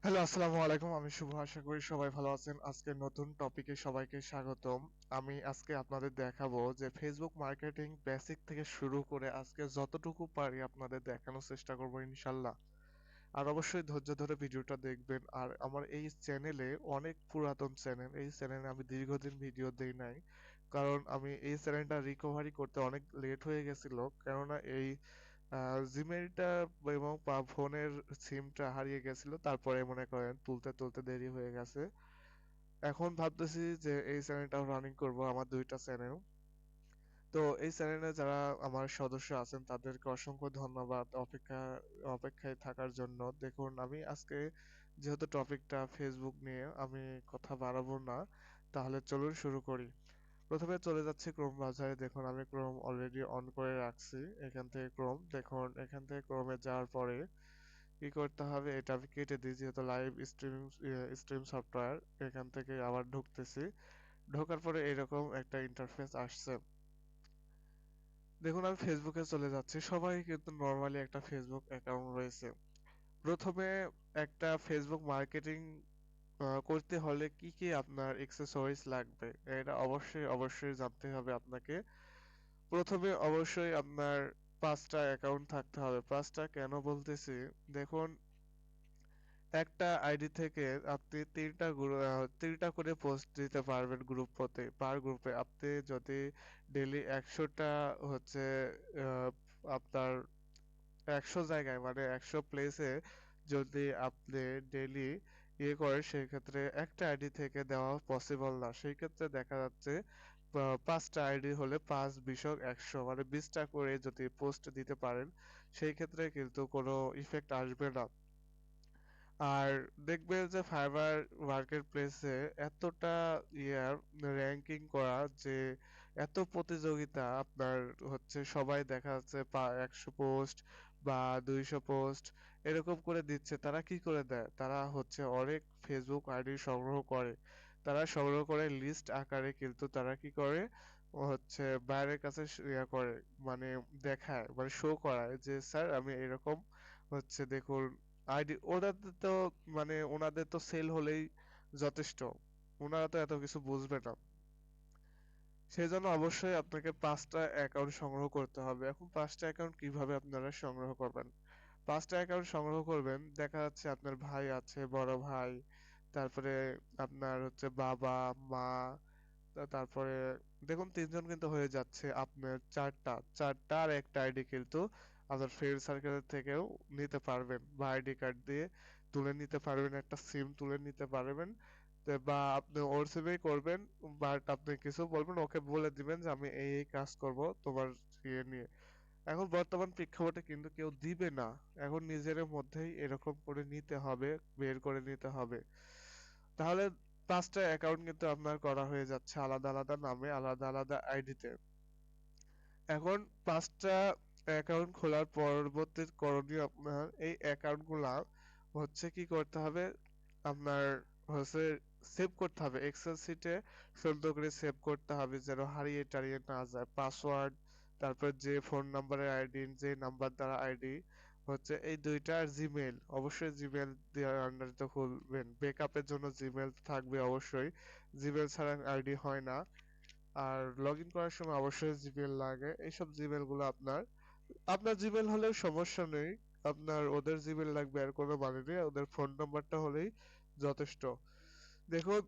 Hello, আসসালামু আলাইকুম। আমি শুভ। আশা করি সবাই ভালো আছেন। আজকের নতুন টপিকে সবাইকে স্বাগতম। আমি আজকে আপনাদের দেখাবো যে ফেসবুক মার্কেটিং বেসিক থেকে শুরু করে আজকে যতটুকু পারি আপনাদের দেখানোর চেষ্টা করব ইনশাল্লাহ। আর অবশ্যই ধৈর্য ধরে ভিডিওটা দেখবেন। আর আমার এই চ্যানেলে অনেক পুরাতন চ্যানেল। এই চ্যানেলে আমি দীর্ঘদিন ভিডিও দেই নাই। কারণ আমি এই চ্যানেলটা রিকভারি করতে অনেক লেট হয়ে গেছিল। কেননা এই জিমেইলটা এবং ফোনের সিমটা হারিয়ে গেছিল। তারপরে মনে করেন তুলতে দেরি হয়ে গেছে। এখন ভাবতেছি যে এই চ্যানেলটা রানিং করব, আমার ২ টা চ্যানেল। তো এই চ্যানেলে যারা আমার সদস্য আছেন তাদেরকে অসংখ্য ধন্যবাদ অপেক্ষায় থাকার জন্য। দেখুন, আমি আজকে যেহেতু টপিকটা ফেসবুক নিয়ে, আমি কথা বাড়াবো না। তাহলে চলুন শুরু করি। প্রথমে চলে যাচ্ছি ক্রোম ব্রাউজারে। দেখুন, আমি ক্রোম অলরেডি অন করে রাখছি। এখান থেকে ক্রোম দেখুন, এখান থেকে ক্রোমে যাওয়ার পরে কি করতে হবে, এটা আমি কেটে দিই যেহেতু লাইভ স্ট্রিম সফটওয়্যার। এখান থেকে আবার ঢুকতেছি। ঢোকার পরে এরকম একটা ইন্টারফেস আসছে। দেখুন, আমি ফেসবুকে চলে যাচ্ছি। সবাই কিন্তু নরমালি একটা ফেসবুক অ্যাকাউন্ট রয়েছে। প্রথমে একটা ফেসবুক মার্কেটিং করতে হলে কি কি আপনার এক্সেসরিজ লাগবে, এটা অবশ্যই জানতে হবে আপনাকে। প্রথমে অবশ্যই আপনার ৫টা অ্যাকাউন্ট থাকতে হবে। ৫টা কেন বলতেছি, দেখুন, একটা আইডি থেকে আপনি ৩টা করে পোস্ট দিতে পারবেন গ্রুপ হতে। পার গ্রুপে আপনি যদি ডেইলি ১০০টা হচ্ছে আ আপনার ১০০ জায়গায় মানে ১০০ প্লেসে যদি আপনি ডেইলি করেন, সেক্ষেত্রে একটা আইডি থেকে দেওয়া পসিবল না। সেই ক্ষেত্রে দেখা যাচ্ছে ৫টা আইডি হলে ৫-২০-১০০ মানে ২০টা করে যদি পোস্ট দিতে পারেন, সেই ক্ষেত্রে কিন্তু কোনো ইফেক্ট আসবে না। আর দেখবেন যে ফাইবার মার্কেট প্লেসে এতটা ইয়ার র‍্যাংকিং করা, যে এত প্রতিযোগিতা আপনার হচ্ছে, সবাই দেখা যাচ্ছে ১০০ পোস্ট বা ২০০ পোস্ট এরকম করে দিচ্ছে। তারা কি করে দেয়? তারা হচ্ছে অনেক ফেসবুক আইডি সংগ্রহ করে। তারা সংগ্রহ করে লিস্ট আকারে, কিন্তু তারা কি করে হচ্ছে বাইরের কাছে ইয়া করে, মানে দেখায়, মানে শো করায় যে স্যার আমি এরকম হচ্ছে দেখুন আইডি। ওনাদের তো মানে ওনাদের তো সেল হলেই যথেষ্ট। ওনারা তো এত কিছু বুঝবে না। সেজন্য অবশ্যই আপনাকে ৫টা অ্যাকাউন্ট সংগ্রহ করতে হবে। এখন ৫টা অ্যাকাউন্ট কিভাবে আপনারা সংগ্রহ করবেন? ৫টা অ্যাকাউন্ট সংগ্রহ করবেন, দেখা যাচ্ছে আপনার ভাই আছে, বড় ভাই, তারপরে আপনার হচ্ছে বাবা, মা, তারপরে দেখুন ৩ জন কিন্তু হয়ে যাচ্ছে আপনার ৪টা আর একটা আইডি কিন্তু আপনার ফ্রেন্ড সার্কেলের থেকেও নিতে পারবেন বা আইডি কার্ড দিয়ে তুলে নিতে পারবেন, একটা সিম তুলে নিতে পারবেন। বা আপনি ওর সিমেই করবেন, বাট আপনি কিছু বলবেন, ওকে বলে দিবেন যে আমি এই কাজ করব তোমার নিয়ে। এখন বর্তমান প্রেক্ষাপটে কিন্তু কেউ দিবে না। এখন নিজের মধ্যেই এরকম করে নিতে হবে, বের করে নিতে হবে। তাহলে ৫টা অ্যাকাউন্ট কিন্তু আপনার করা হয়ে যাচ্ছে আলাদা নামে, আলাদা আইডিতে। এখন ৫টা অ্যাকাউন্ট খোলার পরবর্তী করণীয়, আপনার এই অ্যাকাউন্টগুলা হচ্ছে কি করতে হবে, আপনার হচ্ছে সেভ করতে হবে। এক্সেল শিটে সুন্দর করে সেভ করতে হবে যেন হারিয়ে টারিয়ে না যায়। পাসওয়ার্ড, তারপর যে ফোন নাম্বারের আইডি, যে নাম্বার দ্বারা আইডি হচ্ছে, এই ২টা। আর জিমেইল, অবশ্যই জিমেইল দেওয়ার আন্ডারে তো খুলবেন। ব্যাকআপের জন্য জিমেইল থাকবে অবশ্যই। জিমেইল ছাড়া আইডি হয় না। আর লগইন করার সময় অবশ্যই জিমেইল লাগে। এইসব জিমেইল গুলো আপনার জিমেইল হলেও সমস্যা নেই। আপনার ওদের জিমেইল লাগবে আর কোনো মানে নেই। ওদের ফোন নাম্বারটা হলেই যথেষ্ট। দেখুন,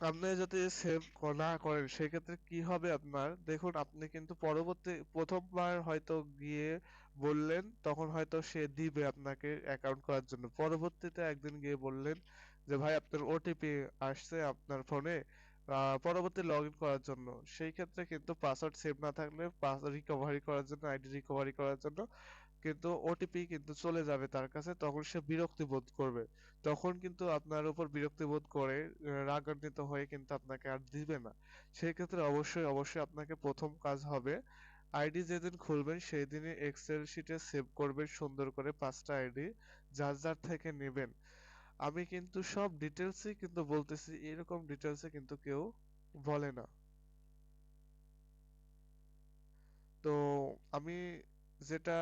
আপনি যদি সেভ না করেন সেক্ষেত্রে কি হবে আপনার, দেখুন আপনি কিন্তু পরবর্তী প্রথমবার হয়তো গিয়ে বললেন, তখন হয়তো সে দিবে আপনাকে অ্যাকাউন্ট করার জন্য। পরবর্তীতে একদিন গিয়ে বললেন যে ভাই আপনার ওটিপি আসছে আপনার ফোনে পরবর্তী লগ ইন করার জন্য। সেই ক্ষেত্রে কিন্তু পাসওয়ার্ড সেভ না থাকলে রিকভারি করার জন্য, আইডি রিকভারি করার জন্য কিন্তু ওটিপি কিন্তু চলে যাবে তার কাছে, তখন সে বিরক্তি বোধ করবে। তখন কিন্তু আপনার উপর বিরক্তি বোধ করে রাগান্বিত হয়ে কিন্তু আপনাকে আর দিবে না। সেক্ষেত্রে অবশ্যই আপনাকে প্রথম কাজ হবে, আইডি যেদিন খুলবেন সেই দিনই এক্সেল শিটে সেভ করবেন সুন্দর করে ৫টা আইডি যার থেকে নেবেন। আমি কিন্তু সব ডিটেইলসই কিন্তু বলতেছি, এরকম ডিটেইলসে কিন্তু কেউ বলে না। তো আমি যেটা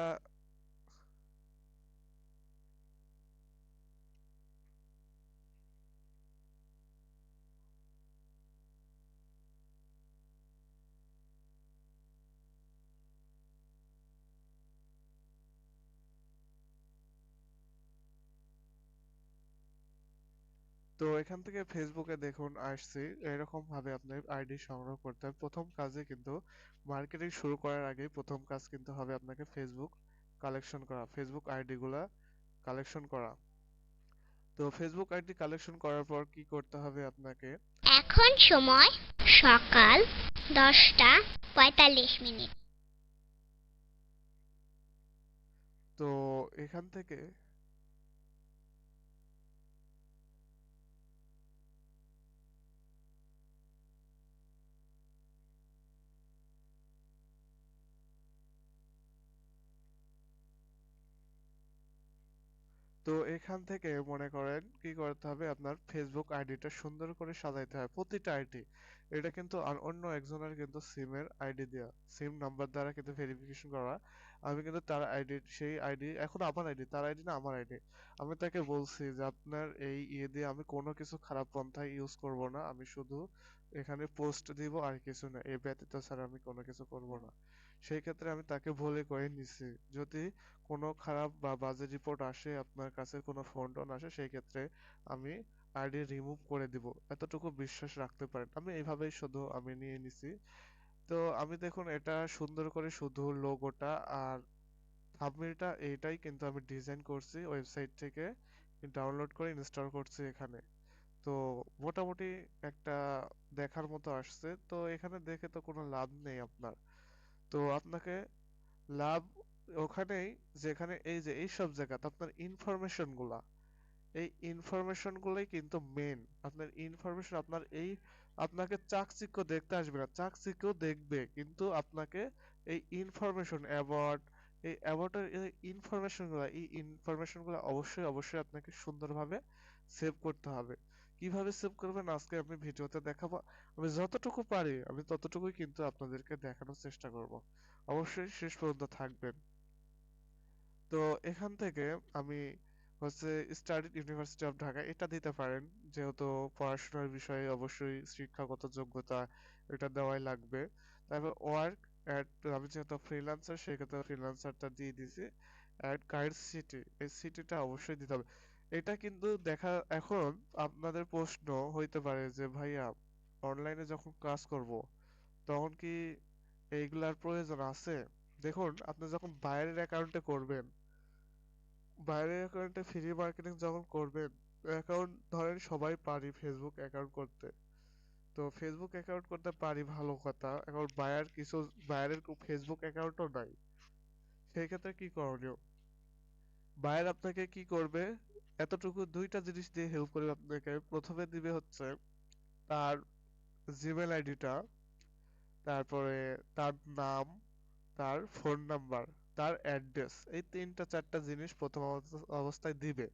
তো এখান থেকে ফেসবুকে দেখুন আসছি, এরকম ভাবে আপনার আইডি সংগ্রহ করতে হবে। প্রথম কাজে কিন্তু মার্কেটিং শুরু করার আগে প্রথম কাজ কিন্তু হবে আপনাকে ফেসবুক কালেকশন করা, ফেসবুক আইডি গুলা কালেকশন করা। তো ফেসবুক আইডি কালেকশন করার পর কি করতে হবে আপনাকে? এখন সময় সকাল 10টা 45 মিনিট। তো এখান থেকে তো এখান থেকে মনে করেন কি করতে হবে, আপনার ফেসবুক আইডিটা সুন্দর করে সাজাইতে হবে প্রতিটা আইডি। এটা কিন্তু আর অন্য একজনের কিন্তু সিমের আইডি দেওয়া, সিম নাম্বার দ্বারা কিন্তু ভেরিফিকেশন করা। আমি কিন্তু তার আইডি, সেই আইডি এখন আমার আইডি, তার আইডি না আমার আইডি। আমি তাকে বলছি যে আপনার এই ইয়ে দিয়ে আমি কোনো কিছু খারাপ পন্থা ইউজ করব না, আমি শুধু এখানে পোস্ট দিব আর কিছু না, এ ব্যতীত ছাড়া আমি কোনো কিছু করব না। সেই ক্ষেত্রে আমি তাকে বলে কয়ে নিছি, যদি কোনো খারাপ বা বাজে রিপোর্ট আসে, আপনার কাছে কোনো ফোন টোন আসে, সেই ক্ষেত্রে আমি আইডি রিমুভ করে দিব, এতটুকু বিশ্বাস রাখতে পারেন। আমি এইভাবেই শুধু আমি নিয়ে নিছি। তো আমি দেখুন এটা সুন্দর করে শুধু লোগোটা আর থাম্বনেইলটা এইটাই কিন্তু আমি ডিজাইন করছি ওয়েবসাইট থেকে ডাউনলোড করে ইনস্টল করছি এখানে। তো মোটামুটি একটা দেখার মতো আসছে। তো এখানে দেখে তো কোনো লাভ নেই আপনার। তো আপনাকে লাভ ওখানেই, যেখানে এই যে এইসব জায়গাতে আপনার ইনফরমেশন গুলা, এই ইনফরমেশন গুলাই কিন্তু মেন। আপনার ইনফরমেশন, আপনার এই আপনাকে চাকচিক্য দেখতে আসবে না, চাকচিক্য দেখবে কিন্তু আপনাকে এই ইনফরমেশন অ্যাবাউট, এই অ্যাবাউটের এই ইনফরমেশন গুলা, এই ইনফরমেশন গুলা অবশ্যই অবশ্যই আপনাকে সুন্দরভাবে সেভ করতে হবে। কিভাবে সেভ করবেন আজকে আমি ভিডিওতে দেখাবো। আমি যতটুকু পারি আমি ততটুকুই কিন্তু আপনাদেরকে দেখানোর চেষ্টা করব। অবশ্যই শেষ পর্যন্ত থাকবেন। তো এখান থেকে আমি হচ্ছে স্টাডিড ইউনিভার্সিটি অফ ঢাকা এটা দিতে পারেন, যেহেতু পড়াশোনার বিষয়ে অবশ্যই শিক্ষাগত যোগ্যতা এটা দেওয়াই লাগবে। তারপর ওয়ার্ক অ্যাট, আমি যেহেতু ফ্রিল্যান্সার সেক্ষেত্রে ফ্রিল্যান্সারটা দিয়ে দিছি। অ্যাড কারেন্ট সিটি, এই সিটিটা অবশ্যই দিতে হবে। এটা কিন্তু দেখা, এখন আপনাদের প্রশ্ন হইতে পারে যে ভাইয়া অনলাইনে যখন কাজ করব তখন কি এইগুলার প্রয়োজন আছে? দেখুন আপনি যখন বাইরের অ্যাকাউন্টে করবেন, বাইরের অ্যাকাউন্টে ফ্রি মার্কেটিং যখন করবেন, অ্যাকাউন্ট ধরেন সবাই পারি ফেসবুক অ্যাকাউন্ট করতে। তো ফেসবুক অ্যাকাউন্ট করতে পারি ভালো কথা, এখন বায়ার কিছু, বায়ারের ফেসবুক অ্যাকাউন্টও নাই। সেই ক্ষেত্রে কি করণীয়? বায়ার আপনাকে কি করবে, এতটুকু দুইটা জিনিস দিয়ে হেল্প করবে আপনাকে। প্রথমে দিবে হচ্ছে তার জিমেল আইডিটা, তারপরে তার নাম, তার ফোন নাম্বার, তার অ্যাড্রেস, এই তিনটা চারটা জিনিস প্রথম অবস্থায় দিবে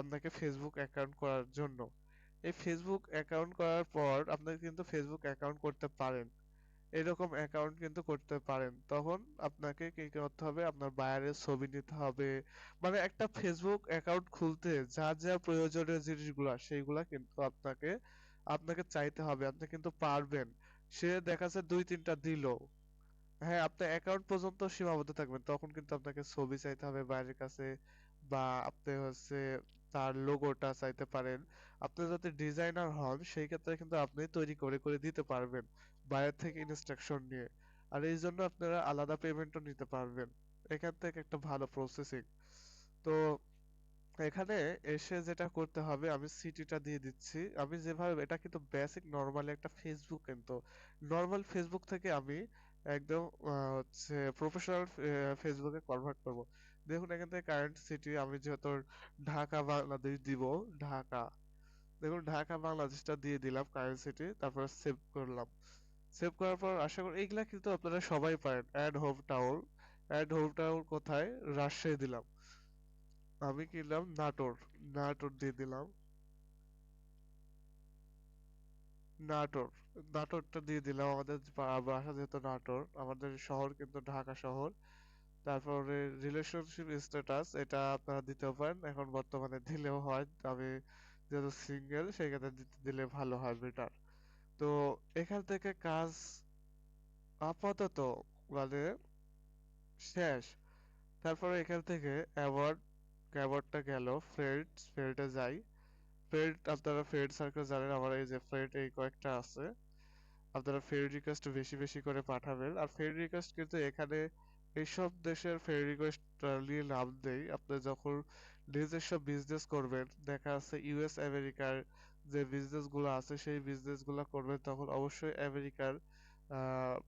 আপনাকে ফেসবুক অ্যাকাউন্ট করার জন্য। এই ফেসবুক অ্যাকাউন্ট করার পর আপনি কিন্তু ফেসবুক অ্যাকাউন্ট করতে পারেন, এরকম অ্যাকাউন্ট কিন্তু করতে পারেন। তখন আপনাকে কি করতে হবে, আপনার বায়ারের ছবি নিতে হবে, মানে একটা ফেসবুক অ্যাকাউন্ট খুলতে যা যা প্রয়োজনীয় জিনিসগুলা সেইগুলা কিন্তু আপনাকে আপনাকে চাইতে হবে, আপনি কিন্তু পারবেন। সে দেখা যাচ্ছে দুই তিনটা দিল, হ্যাঁ আপনার অ্যাকাউন্ট পর্যন্ত সীমাবদ্ধ থাকবেন, তখন কিন্তু আপনাকে ছবি চাইতে হবে বাইরের কাছে, বা আপনি হচ্ছে তার লোগোটা চাইতে পারেন। আপনি যদি ডিজাইনার হন সেই ক্ষেত্রে কিন্তু আপনি তৈরি করে করে দিতে পারবেন বাইরে থেকে ইনস্ট্রাকশন নিয়ে। আর এই জন্য আপনারা আলাদা পেমেন্টও নিতে পারবেন। এখান থেকে একটা ভালো প্রসেসিং। তো এখানে এসে যেটা করতে হবে, আমি সিটিটা দিয়ে দিচ্ছি। আমি যেভাবে, এটা কিন্তু বেসিক নরমালি একটা ফেসবুক, কিন্তু নরমাল ফেসবুক থেকে আমি একদম হচ্ছে প্রফেশনাল ফেসবুকে কনভার্ট করব। দেখুন এখান থেকে কারেন্ট সিটি আমি যেহেতু ঢাকা বাংলাদেশ দিব, ঢাকা, দেখুন ঢাকা বাংলাদেশটা দিয়ে দিলাম কারেন্ট সিটি, তারপর সেভ করলাম। সেভ করার পর আশা করি এইগুলা কিন্তু আপনারা সবাই পারেন। Add home town, add home town কোথায়, রাজশাহী দিলাম। আমি কিনলাম নাটোর, নাটোর দিয়ে দিলাম, নাটোর, নাটোরটা দিয়ে দিলাম। আমাদের বাসা যেহেতু নাটোর, আমাদের শহর কিন্তু ঢাকা শহর। তারপরে রিলেশনশিপ স্ট্যাটাস এটা আপনারা দিতেও পারেন, এখন বর্তমানে দিলেও হয়। আমি যেহেতু সিঙ্গেল সেক্ষেত্রে দিলে ভালো হয়, বেটার। তো এখান থেকে কাজ আপাতত মানে শেষ। তারপরে এখান থেকে অ্যাওয়ার্ড, অ্যাওয়ার্ডটা গেল, ফ্রেন্ডস, ফ্রেন্ডে যাই। ফ্রেন্ড, আপনারা ফ্রেন্ড সার্কেল জানেন, আমার এই যে ফ্রেন্ড এই কয়েকটা আছে। আপনারা ফ্রেন্ড রিকোয়েস্ট বেশি বেশি করে পাঠাবেন। আর ফ্রেন্ড রিকোয়েস্ট কিন্তু এখানে এইসব দেশের ফ্রেন্ড রিকোয়েস্ট নিয়ে লাভ নেই। আপনি যখন নিজস্ব বিজনেস করবেন, দেখা যাচ্ছে ইউএস আমেরিকার যে বিজনেস গুলো আছে সেই বিজনেস গুলো করবেন, তখন অবশ্যই আমেরিকার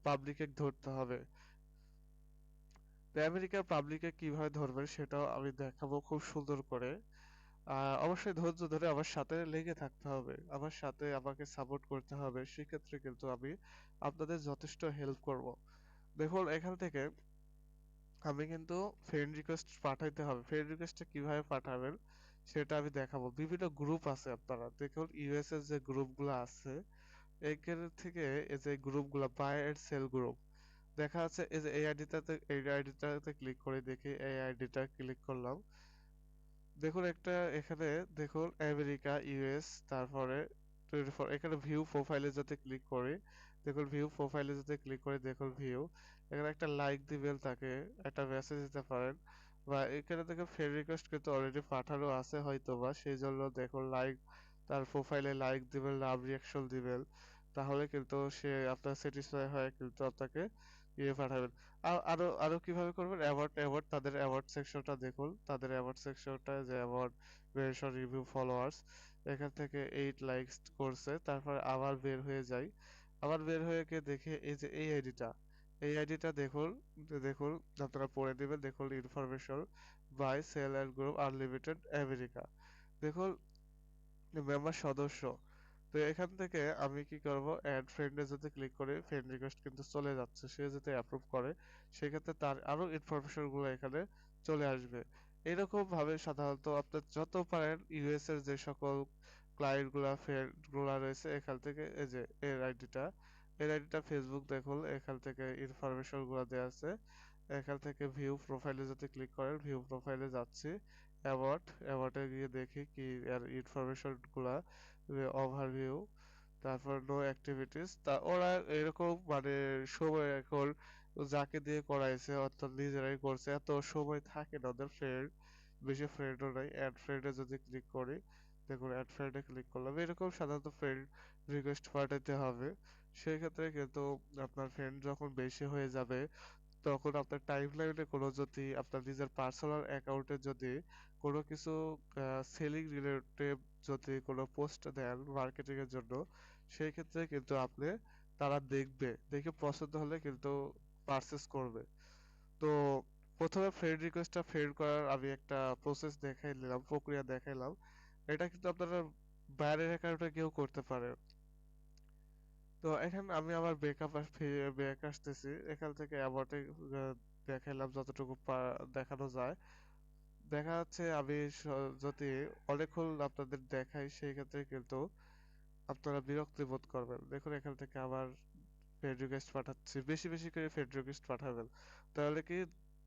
পাবলিকে ধরতে হবে। তো আমেরিকার পাবলিকে কিভাবে ধরবেন সেটাও আমি দেখাবো খুব সুন্দর করে। অবশ্যই ধৈর্য ধরে আমার সাথে লেগে থাকতে হবে, আমার সাথে আমাকে সাপোর্ট করতে হবে, সেক্ষেত্রে কিন্তু আমি আপনাদের যথেষ্ট হেল্প করব। দেখুন এখান থেকে আমি কিন্তু ফ্রেন্ড রিকোয়েস্ট পাঠাইতে হবে। ফ্রেন্ড রিকোয়েস্টটা কিভাবে পাঠাবেন সেটা আমি দেখাবো। বিভিন্ন গ্রুপ আছে, আপনারা দেখুন ইউএস এর যে গ্রুপগুলো আছে এখান থেকে এই যে গ্রুপগুলো বাই এন্ড সেল গ্রুপ দেখা যাচ্ছে, এই যে এই আইডিটাতে ক্লিক করে দেখি, এই আইডিটা ক্লিক করলাম। দেখুন একটা এখানে দেখুন আমেরিকা ইউএস, তারপরে 24 এখানে ভিউ প্রোফাইলে যাতে ক্লিক করি, দেখুন ভিউ প্রোফাইলে যাতে ক্লিক করে দেখুন ভিউ, এখানে একটা লাইক দিবেন, তাকে একটা মেসেজ দিতে পারেন, বা এখানে দেখুন ফ্রেন্ড রিকোয়েস্ট কিন্তু অলরেডি পাঠানো আছে হয়তোবা, সেই জন্য দেখুন লাইক, তার প্রোফাইলে লাইক দিবেন, লাভ রিয়াকশন দিবেন, তাহলে কিন্তু সে আপনার স্যাটিসফাই হয় কিন্তু আপনাকে ইয়ে পাঠাবেন। আরো আরো কিভাবে করবেন, অ্যাওয়ার্ড অ্যাওয়ার্ড তাদের অ্যাওয়ার্ড সেকশনটা দেখুন, তাদের অ্যাওয়ার্ড সেকশনটা যে অ্যাওয়ার্ড মেনশন রিভিউ ফলোয়ার্স, এখান থেকে 8 লাইকস করছে, তারপরে আবার বের হয়ে যায়, আবার বের হয়ে গিয়ে দেখে এই যে এই আইডিটা দেখুন, দেখুন আপনারা পড়ে নেবেন, দেখুন information buy sell and group unlimited America, দেখুন মেম্বার সদস্য। তো এখান থেকে আমি কি করব, অ্যাড ফ্রেন্ডে যদি ক্লিক করি ফ্রেন্ড রিকোয়েস্ট কিন্তু চলে যাচ্ছে, সে যদি অ্যাপ্রুভ করে সেক্ষেত্রে তার আরো ইনফরমেশন গুলো এখানে চলে আসবে। এরকম ভাবে সাধারণত আপনি যত পারেন ইউএস এর যে সকল ক্লায়েন্ট গুলা ফ্রেন্ড গুলা রয়েছে এখান থেকে, এই যে এর আইডিটা ফেসবুক দেখুন, এখান থেকে ইনফরমেশন গুলো দেওয়া আছে, এখান থেকে ভিউ প্রোফাইলে যদি ক্লিক করেন ভিউ প্রোফাইলে যাচ্ছি, অ্যাবাউটে গিয়ে দেখি কি এর ইনফরমেশন গুলা, ওভারভিউ, তারপর নো অ্যাক্টিভিটিস, তা ওরা এরকম মানে সময় এখন যাকে দিয়ে করাইছে অর্থাৎ নিজেরাই করছে, এত সময় থাকে না ওদের ফ্রেন্ড, বেশি ফ্রেন্ডও নাই। অ্যাড ফ্রেন্ডে যদি ক্লিক করি, দেখুন অ্যাড ফ্রেন্ডে ক্লিক করলাম, এরকম সাধারণত ফ্রেন্ড রিকোয়েস্ট পাঠাতে হবে। সেই ক্ষেত্রে কিন্তু আপনার ফ্রেন্ড যখন বেশি হয়ে যাবে তখন আপনার টাইমলাইনে কোনো যদি আপনার নিজের পার্সোনাল অ্যাকাউন্টে যদি কোনো কিছু সেলিং রিলেটেড যদি কোনো পোস্ট দেন মার্কেটিং এর জন্য, সেই ক্ষেত্রে কিন্তু আপনি তারা দেখবে, দেখে পছন্দ হলে কিন্তু পারচেজ করবে। তো প্রথমে ফ্রেন্ড রিকোয়েস্টটা ফ্রেন্ড করার আমি একটা প্রসেস দেখাই নিলাম, প্রক্রিয়া দেখাইলাম। এটা কিন্তু আপনারা বাইরের অ্যাকাউন্টে কেউ করতে পারে। তো এখানে আমি আবার ব্যাক আসতেছি, এখান থেকে অ্যাবাউটে দেখাইলাম যতটুকু দেখানো যায়। দেখা যাচ্ছে আমি যদি অনেকক্ষণ আপনাদের দেখাই সেই ক্ষেত্রে কিন্তু আপনারা বিরক্তি বোধ করবেন। দেখুন এখান থেকে আবার ফ্রেন্ড রিকোয়েস্ট পাঠাচ্ছি, বেশি বেশি করে ফ্রেন্ড রিকোয়েস্ট পাঠাবেন, তাহলে কি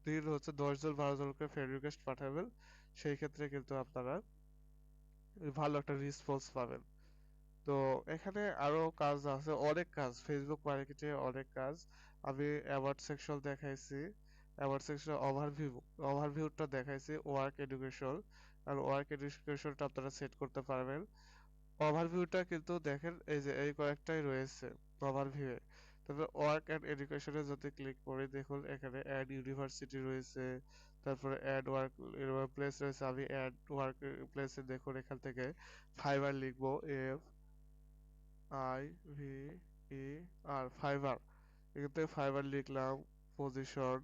দিন হচ্ছে 10 জন 12 জন করে ফ্রেন্ড রিকোয়েস্ট পাঠাবেন, সেই ক্ষেত্রে কিন্তু আপনারা ভালো একটা রেসপন্স পাবেন। তো এখানে আরো কাজ আছে, অনেক কাজ, ফেসবুক মার্কেটে অনেক কাজ। আমি অ্যাওয়ার্ড সেকশন দেখাইছি, অ্যাওয়ার্ড সেকশন ওভারভিউটা দেখাইছি, ওয়ার্ক এডুকেশন, আর ওয়ার্ক এডুকেশনটা আপনারা সেট করতে পারবেন। ওভারভিউটা কিন্তু দেখেন এই যে এই কয়েকটাই রয়েছে ওভারভিউয়ে। তারপরে ওয়ার্ক এন্ড এডুকেশনে যদি ক্লিক করি দেখুন এখানে অ্যাড ইউনিভার্সিটি রয়েছে, তারপরে অ্যাড ওয়ার্ক প্লেস রয়েছে, আমি অ্যাড ওয়ার্ক প্লেসে দেখুন এখান থেকে ফাইবার লিখবো, FIVER ফাইবার, এখান থেকে ফাইবার লিখলাম, পজিশন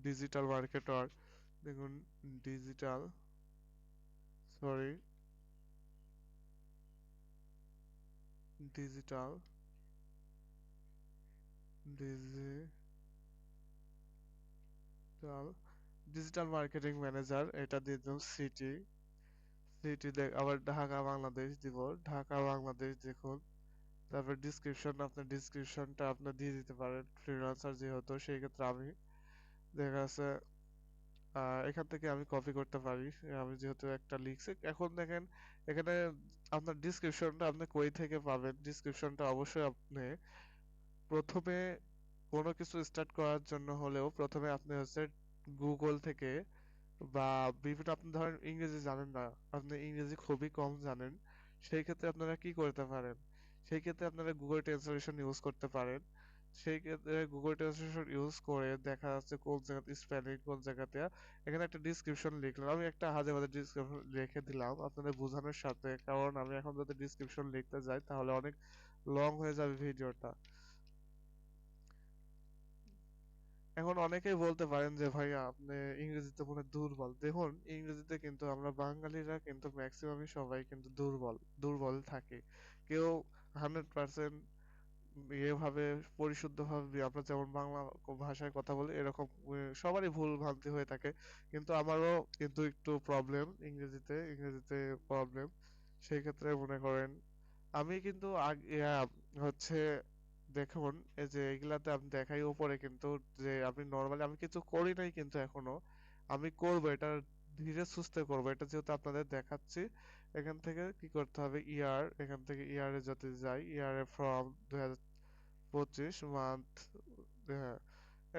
ডিজিটাল মার্কেটর, দেখুন digital, sorry, digital digital digital marketing manager, এটা দিয়ে দিলাম সিটি, আবার ঢাকা বাংলাদেশ দিব, ঢাকা বাংলাদেশ দেখুন। তারপর ডিসক্রিপশন, আপনার ডিসক্রিপশনটা আপনি দিয়ে দিতে পারেন, ফ্রিল্যান্সার যেহেতু সেই ক্ষেত্রে আমি দেখা যাচ্ছে এখান থেকে আমি কপি করতে পারি, আমি যেহেতু একটা লিখছি। এখন দেখেন এখানে আপনার ডিসক্রিপশনটা আপনি কই থেকে পাবেন, ডিসক্রিপশনটা অবশ্যই আপনি প্রথমে কোনো কিছু স্টার্ট করার জন্য হলেও প্রথমে আপনি হচ্ছে গুগল থেকে বা বিভিন্ন, আপনি ধরেন ইংরেজি জানেন না, আপনি ইংরেজি খুবই কম জানেন, সেই ক্ষেত্রে আপনারা কি করতে পারেন? সেই ক্ষেত্রে আপনারা গুগল ট্রান্সলেশন ইউজ করতে পারেন। সেই ক্ষেত্রে গুগল ট্রান্সলেশন ইউজ করে দেখা যাচ্ছে কোন জায়গাতে স্পেলিং কোন জায়গাতে এখানে একটা ডিসক্রিপশন লিখলাম, আমি একটা হাজার হাজার ডিসক্রিপশন লিখে দিলাম আপনাদের বোঝানোর সাথে, কারণ আমি এখন যদি ডিসক্রিপশন লিখতে যাই তাহলে অনেক লং হয়ে যাবে ভিডিওটা। এখন অনেকেই বলতে পারেন যে ভাইয়া আপনি ইংরেজিতে মনে হয় দুর্বল। দেখুন ইংরেজিতে কিন্তু আমরা বাঙালিরা কিন্তু ম্যাক্সিমামই সবাই কিন্তু দুর্বল দুর্বল থাকি। কেউ 100% এভাবে পরিশুদ্ধভাবে আমরা যেমন বাংলা ভাষায় কথা বলি এরকম সবারই ভুল ভ্রান্তি হয়ে থাকে। কিন্তু আমারও কিন্তু একটু প্রবলেম ইংরেজিতে প্রবলেম। সেই ক্ষেত্রে মনে করেন আমি কিন্তু হচ্ছে দেখুন এই যে এগুলাতে আমি দেখাই উপরে কিন্তু যে আপনি নর্মালি আমি কিছু করি নাই কিন্তু এখনো আমি করব এটা ধীরে সুস্থে করব, এটা যেহেতু আপনাদের দেখাচ্ছি। এখান থেকে কি করতে হবে ইয়ার, এখান থেকে ইয়ারে যদি যাই ইয়ারে ফ্রম 2025 মান্থ, হ্যাঁ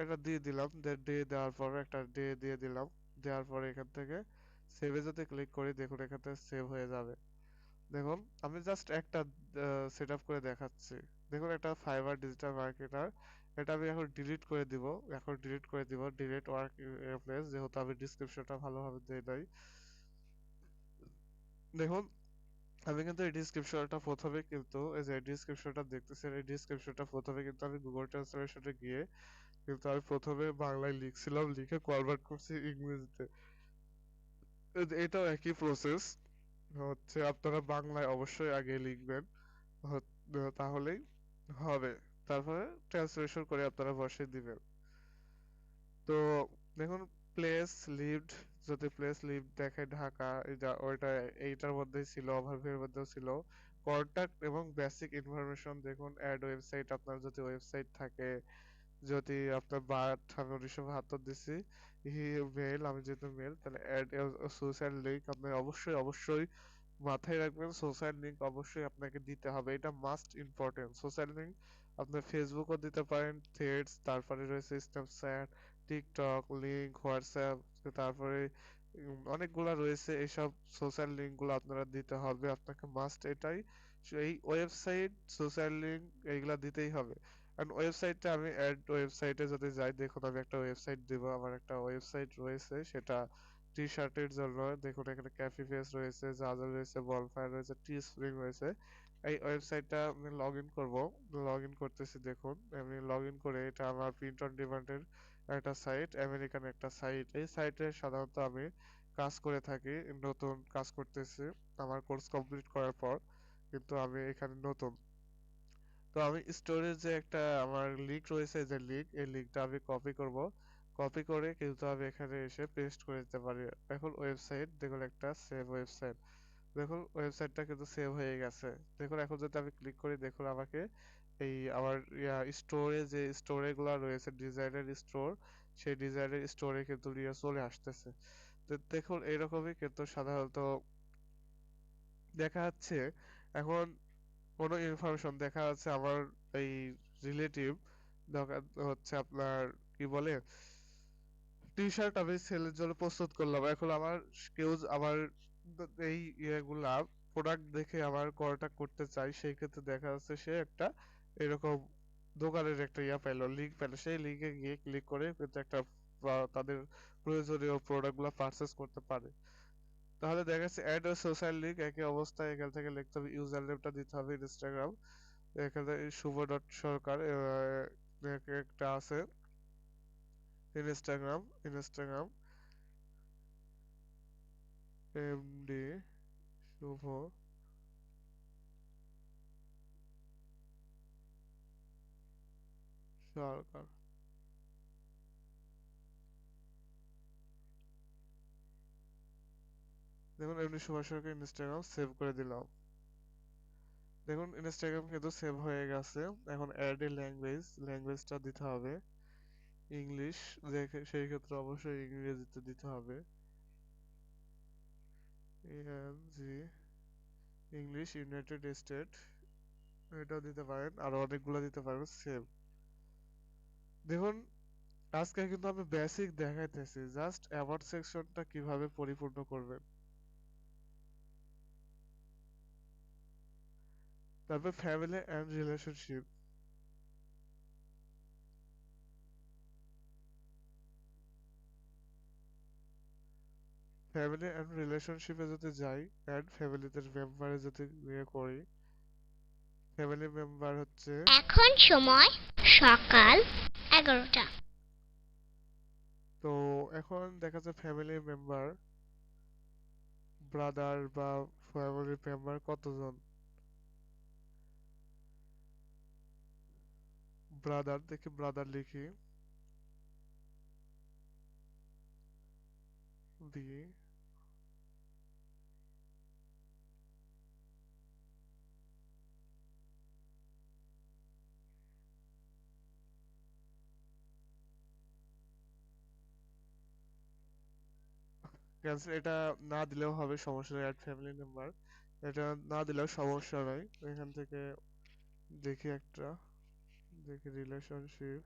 এটা দিয়ে দিলাম, ডে দেওয়ার পর একটা ডে দিয়ে দিলাম। দেওয়ার পরে এখান থেকে সেভে যদি ক্লিক করি দেখুন এখান থেকে সেভ হয়ে যাবে। দেখুন আমি জাস্ট একটা সেট আপ করে দেখাচ্ছি। দেখুন এটা ফাইবার ডিজিটাল মার্কেটার, এটা আমি এখন ডিলিট করে দিব। ডিলিট ওয়ার্ক প্লেস, যেহেতু আমি ডিসক্রিপশনটা ভালোভাবে দিয়ে দেই। দেখুন আমি কিন্তু এই ডিসক্রিপশনটা প্রথমে কিন্তু এই যে ডিসক্রিপশনটা দেখতেছেন এই ডিসক্রিপশনটা প্রথমে কিন্তু আমি গুগল ট্রান্সলেশনে গিয়ে কিন্তু আমি প্রথমে বাংলায় লিখছিলাম, লিখে কনভার্ট করছি ইংরেজিতে। এটাও একই প্রসেস হচ্ছে, আপনারা বাংলায় অবশ্যই আগে লিখবেন, তাহলেই হবে। তারপরে ট্রান্সলেশন করে আপনারা বসিয়ে দিবেন। তো দেখুন প্লেস লিভড, যদি প্লেস লিভড দেখে ঢাকা, এটা ওইটা এইটার মধ্যেই ছিল, ওভারভিউর মধ্যেও ছিল। কন্টাক্ট এবং বেসিক ইনফরমেশন দেখুন অ্যাড ওয়েবসাইট, আপনার যদি ওয়েবসাইট থাকে, যদি আপনার বার্থ আমি 1972 দিছি, মেল আমি যেহেতু মেল তাহলে অ্যাড সোশ্যাল লিংক আপনি অবশ্যই অবশ্যই মাথায় রাখবেন, সোশ্যাল লিংক অবশ্যই আপনাকে দিতে হবে, এটা মাস্ট ইম্পর্টেন্ট। সোশ্যাল লিংক আপনি ফেসবুকও দিতে পারেন, থ্রেডস, তারপরে রয়েছে স্ন্যাপচ্যাট, টিকটক লিংক, হোয়াটসঅ্যাপ, তারপরে অনেকগুলা রয়েছে, এইসব সোশ্যাল লিংক গুলো আপনারা দিতে হবে, আপনাকে মাস্ট এটাই। এই ওয়েবসাইট সোশ্যাল লিংক এইগুলা দিতেই হবে। কারণ ওয়েবসাইটটা আমি অ্যাড ওয়েবসাইটে যদি যাই দেখুন আমি একটা ওয়েবসাইট দিব, আমার একটা ওয়েবসাইট রয়েছে সেটা টি শার্টের জন্য। দেখুন এখানে ক্যাফি ফেস রয়েছে, জাজা রয়েছে, বলফায়ার রয়েছে, টি স্প্রিং রয়েছে। এই ওয়েবসাইটটা আমি লগ ইন করবো, লগ ইন করতেছি। দেখুন আমি লগ ইন করে, এটা আমার প্রিন্ট অন ডিমান্ডের একটা সাইট, আমেরিকান একটা সাইট। এই সাইটে সাধারণত আমি কাজ করে থাকি, নতুন কাজ করতেছি আমার কোর্স কমপ্লিট করার পর, কিন্তু আমি এখানে নতুন। তো আমি স্টোরেজ যে একটা আমার লিঙ্ক রয়েছে, যে লিঙ্ক, এই লিঙ্কটা আমি কপি করব, কপি করে কিন্তু আমি এখানে এসে পেস্ট করে দিতে পারি। এখন ওয়েবসাইট দেখুন একটা সেভ ওয়েবসাইট, দেখুন ওয়েবসাইটটা কিন্তু সেভ হয়ে গেছে। দেখুন এখন যদি আমি ক্লিক করি দেখুন আমাকে এই আমার স্টোরে যে স্টোরে গুলা রয়েছে ডিজাইনের স্টোর, সেই ডিজাইনের স্টোরে কিন্তু নিয়ে চলে আসতেছে। তো দেখুন এরকমই কিন্তু সাধারণত দেখা যাচ্ছে। এখন কোনো ইনফরমেশন দেখা যাচ্ছে আমার এই রিলেটিভ দরকার হচ্ছে আপনার কি বলে টি শার্ট আমি সেলের জন্য প্রস্তুত করলাম, এখন আমার কেউ আমার এই ইয়েগুলা প্রোডাক্ট দেখে আমার কলটা করতে চাই, সেই ক্ষেত্রে দেখা যাচ্ছে সে একটা এরকম দোকানের একটা পেলো, লিংক পেলো, সেই লিংকে গিয়ে ক্লিক করে কিন্তু একটা তাদের প্রয়োজনীয় প্রোডাক্ট গুলা পারচেস করতে পারে। তাহলে দেখা যাচ্ছে অ্যাড ও সোশ্যাল লিংক একই অবস্থায়, এখান থেকে লিখতে হবে ইউজার নেমটা দিতে হবে ইনস্টাগ্রাম, এখানে শুভ ডট সরকার একটা আছে ইনস্টাগ্রাম এমডি শুভ সরকার। দেখুন এমডি শুভ সরকার ইনস্টাগ্রাম সেভ করে দিলাম। দেখুন ইনস্টাগ্রাম কিন্তু সেভ হয়ে গেছে। এখন অ্যাড এ ল্যাঙ্গুয়েজটা দিতে হবে ইংলিশ, দেখে সেই ক্ষেত্রে অবশ্যই ইংরেজিতে দিতে হবে। এনজি ইংলিশ ইউনাইটেড স্টেট, এটাও দিতে পারেন, আরো অনেকগুলো দিতে পারেন। সেভ। দেখুন আজকে কিন্তু আমি বেসিক দেখাইতেছি, জাস্ট অ্যাবাউট সেকশনটা কিভাবে পরিপূর্ণ করবেন। তারপর family and relationship. Family and রিলেশনশিপে যদি যাই, অ্যান্ড ফ্যামিলিতে মেম্বারে যদি ইয়ে করি, ফ্যামিলি মেম্বার হচ্ছে, এখন সময় সকাল 11টা। তো এখন দেখা যায় ফ্যামিলি মেম্বার, ব্রাদার বা ফ্যামিলি মেম্বার কতজন? ব্রাদার, দেখি ব্রাদার লিখি, বি, ক্যান্সেল, এটা না দিলেও হবে, সমস্যা নেই, অ্যাড ফ্যামিলি মেম্বার, এটা না দিলেও সমস্যা নাই। এখান থেকে দেখি একটা, দেখি রিলেশনশিপ,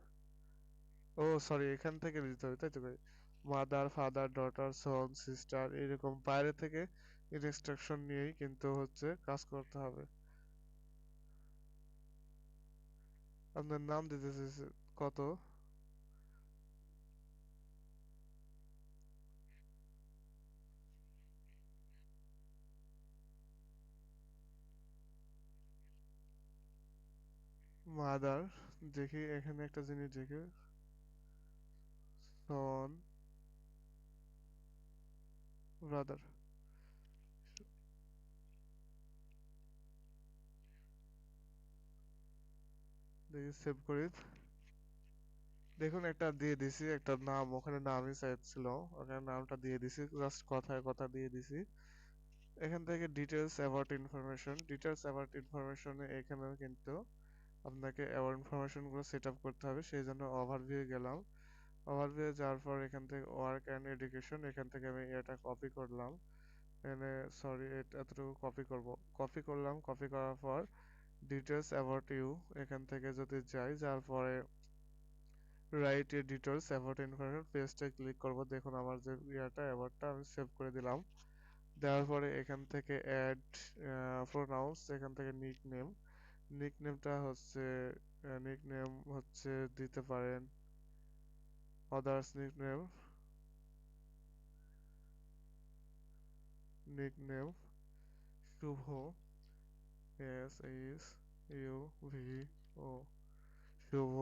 ও সরি, এখান থেকে দিতে হবে, তাই তো ভাই? মাদার, ফাদার, ডটার, সন, সিস্টার, এরকম বাইরে থেকে ইনস্ট্রাকশন নিয়েই কিন্তু হচ্ছে কাজ করতে হবে। আপনার নাম দিতে চাইছে কত? মাদার, দেখি এখানে একটা জিনিস দেখি, সন, ব্রাদার, দেখি সেভ করি। দেখুন একটা দিয়ে দিছি, একটা নাম, ওখানে নামই চাইছিল, ওখানে নামটা দিয়ে দিছি, জাস্ট কথায় কথা দিয়ে দিছি। এখান থেকে details about information, details about ইনফরমেশনে এখানেও কিন্তু আপনাকে অ্যাবাউট ইনফরমেশন গুলো সেট আপ করতে হবে, সেই জন্য ওভারভিউ গেলাম। ওভারভিউ যাওয়ার পর এখান থেকে ওয়ার্ক অ্যান্ড এডুকেশন, এখান থেকে আমি এটা কপি করলাম, এখানে সরি এতটুকু কপি করব, কপি করলাম, কপি করার পর ডিটেলস অ্যাবাউট ইউ, এখান থেকে যদি যাই, যার পরে write a details about information পেজটা ক্লিক করব, দেখুন আমার যে ইয়াটা অ্যাবাউটটা আমি সেভ করে দিলাম। দেওয়ার পরে এখান থেকে অ্যাড প্রোনাউন্স, এখান থেকে নিকনেম, নিকনেমটা হচ্ছে নিকনেম হচ্ছে দিতে পারেন আদার্স নিকনেম, নিকনেম শুভ, এস এইচ ইউ ভি ও, শুভ,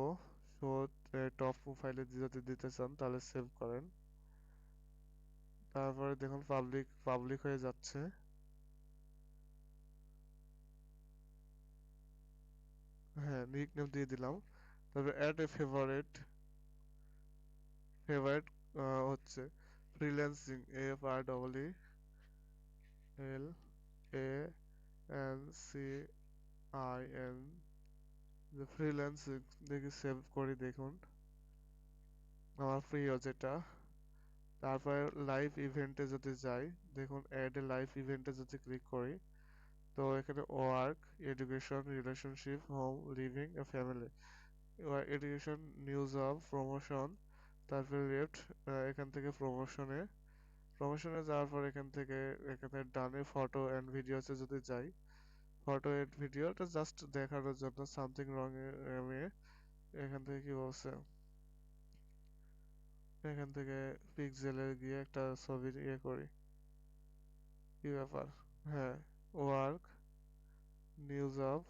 শো, টপ প্রোফাইলে যদি দিতে চান তাহলে সেভ করেন। তারপরে দেখুন পাবলিক, পাবলিক হয়ে যাচ্ছে। হ্যাঁ, নিকনেম দিয়ে দিলাম। তারপরে অ্যাড এ ফেভারিট, ফেভারিট হচ্ছে freelancing, F R double E L A N C I N, যে ফ্রিল্যান্সিং, দেখি সেভ করি, দেখুন আমার প্রিয় যেটা। তারপরে লাইভ ইভেন্টে যদি যাই, দেখুন অ্যাড এ লাইভ ইভেন্টে যদি ক্লিক করি, তো এখানে work, education, relationship, home, living, family, education, news of, promotion, তারপরে লেফট, এখান থেকে প্রমোশনে, প্রমোশনে যাওয়ার পর এখান থেকে এখানে ডানে ফটো এন্ড ভিডিওতে যদি যাই, ফটো এন্ড ভিডিওটা জাস্ট দেখানোর জন্য সামথিং রং এ এখান থেকে কি বলছে, এখান থেকে পিক্সেলে গিয়ে একটা ছবির ইয়ে করি, কি ব্যাপার, হ্যাঁ, work, news of,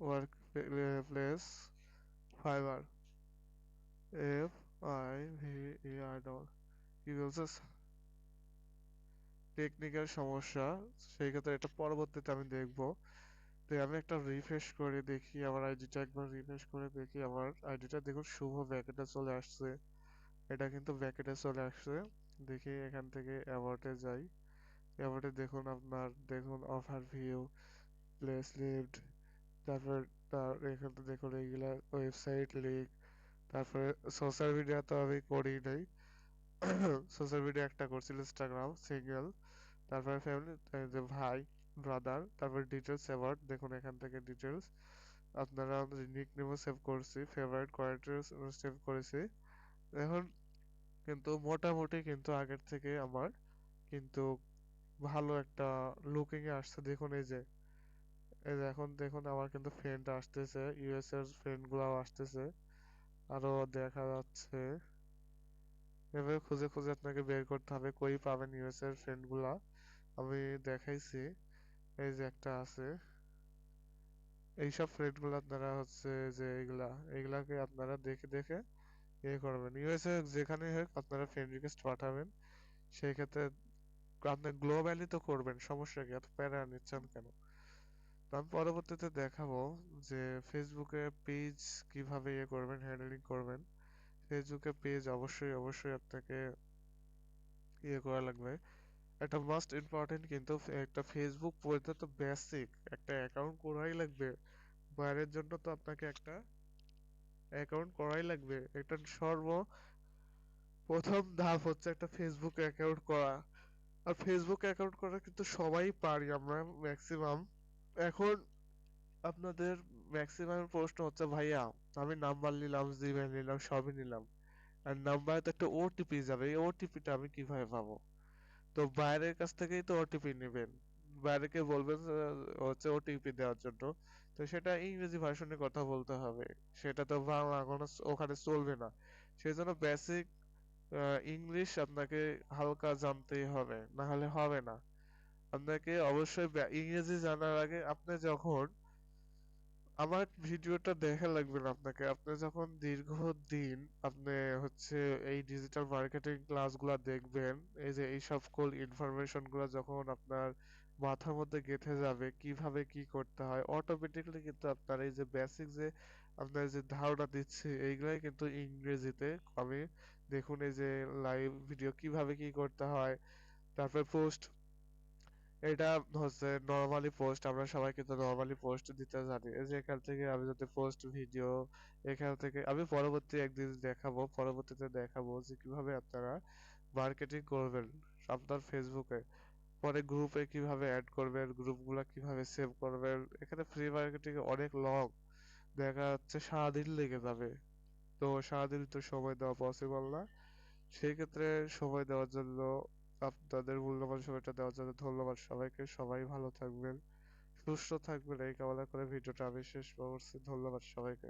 work place, Fiverr, F I V E R double, কি বলছে, টেকনিক্যাল সমস্যা, সেই ক্ষেত্রে এটা পরবর্তীতে আমি দেখবো। তো আমি একটা রিফ্রেশ করে দেখি, আমার আইডিটা একবার রিফ্রেশ করে দেখি, আমার আইডিটা দেখুন শুভ ব্যাকেটে চলে আসছে, এটা কিন্তু ব্যাকেটে চলে আসছে। দেখি এখান থেকে অ্যাবাউটে যাই, অ্যাবাউটে দেখুন আপনার, দেখুন অফার ভিউ, প্লেস লিভড, তারপর তার এখানে দেখুন এইগুলা ওয়েবসাইট লিংক, তারপরে সোশ্যাল মিডিয়া তো আমি করি নাই, সোশ্যাল মিডিয়া একটা করছিল ইনস্টাগ্রাম সিঙ্গেল, তারপরে ফ্যামিলি, যে ভাই, ব্রাদার, তারপর ডিটেলস অ্যাবাউট, দেখুন এখান থেকে ডিটেলস, আপনারা নিকনেমও সেভ করছি, ফেভারিট কোয়ার্টার সেভ করেছি। এখন কিন্তু মোটামুটি কিন্তু আগের থেকে আমার কিন্তু ভালো একটা লুকিং এ আসছে, দেখুন এই যে এই যে এখন দেখুন আমার কিন্তু ফ্রেন্ড আসতেছে, ইউএস এর ফ্রেন্ড গুলাও আসতেছে, আরো দেখা যাচ্ছে। এভাবে খুঁজে খুঁজে আপনাকে বের করতে হবে কই পাবেন ইউএস এর ফ্রেন্ড গুলা। আমি দেখাইছি, এই যে একটা আছে। এইসব ফ্রেন্ড গুলো আপনারা হচ্ছে যে এগুলাকে আপনারা দেখে দেখে ইয়ে করবেন। ইউএস এ যেখানে হোক আপনারা ফ্রেন্ড রিকোয়েস্ট পাঠাবেন। সেই ক্ষেত্রে আপনি গ্লোবালি তো করবেন, সমস্যা কি, এত প্যারা নিচ্ছেন কেন? তো আমি পরবর্তীতে দেখাবো যে ফেসবুকে পেজ কিভাবে ইয়ে করবেন, হ্যান্ডলিং করবেন। ফেসবুকে পেজ অবশ্যই অবশ্যই আপনাকে ইয়ে করা লাগবে। একটা মাস্ট ইম্পর্টেন্ট, কিন্তু একটা ফেসবুক পড়তে তো বেসিক একটা অ্যাকাউন্ট করাই লাগবে। বাইরের জন্য তো আপনাকে একটা অ্যাকাউন্ট করাই লাগবে। এটা প্রথম ধাপ হচ্ছে একটা ফেসবুক অ্যাকাউন্ট করা। আর ফেসবুক অ্যাকাউন্ট করা কিন্তু সবাই পারি আমরা, ম্যাক্সিমাম। এখন আপনাদের ম্যাক্সিমাম প্রশ্ন হচ্ছে, ভাইয়া আমি নাম্বার নিলাম, জিমেল নিলাম, সবই নিলাম, আর নাম্বারে তো একটা ওটিপি যাবে, এই ওটিপিটা আমি কিভাবে পাবো? তো বাইরের কাছ থেকেই তো ওটিপি নেবেন, বাইরেকে বলবেন হচ্ছে ওটিপি দেওয়ার জন্য। তো সেটা ইংরেজি ভার্সনে কথা বলতে হবে, সেটা তো বাংলা কোনো ওখানে চলবে না। সেই জন্য বেসিক ইংলিশ আপনাকে হালকা জানতেই হবে, না হলে হবে না। আপনাকে অবশ্যই ইংরেজি জানার আগে আপনি যখন আমার ভিডিওটা দেখা লাগবে না আপনাকে, আপনি যখন দীর্ঘদিন আপনি হচ্ছে এই ডিজিটাল মার্কেটিং ক্লাসগুলো দেখবেন, এই যে এই সকল ইনফরমেশন গুলো যখন আপনার মাথার মধ্যে গেঁথে যাবে কিভাবে কি করতে হয়, অটোমেটিকলি কিন্তু আপনার এই যে বেসিক যে আপনার যে ধারণা দিচ্ছে এইগুলাই কিন্তু ইংরেজিতে আমি, দেখুন এই যে লাইভ ভিডিও কিভাবে কি করতে হয়, তারপর পোস্ট, এটা হচ্ছে নরমালি পোস্ট, আমরা সবাই কিন্তু নরমালি পোস্ট দিতে জানি। এই যে এখান থেকে আমি যদি পোস্ট ভিডিও, এখান থেকে আমি পরবর্তী একদিন দেখাবো, পরবর্তীতে দেখাবো যে কিভাবে আপনারা মার্কেটিং করবেন আপনার ফেসবুকে। পরে গ্রুপে কিভাবে অ্যাড করবেন, গ্রুপগুলো কিভাবে সেভ করবেন। এখানে ফ্রি মার্কেটিং অনেক লং, দেখা যাচ্ছে সারাদিন লেগে যাবে। তো সারাদিন তো সময় দেওয়া পসিবল না। সেই ক্ষেত্রে সময় দেওয়ার জন্য, আপনাদের মূল্যবান সময়টা দেওয়ার জন্য ধন্যবাদ সবাইকে। সবাই ভালো থাকবেন, সুস্থ থাকবেন এই কামনা করে ভিডিওটা আমি শেষ করছি। ধন্যবাদ সবাইকে।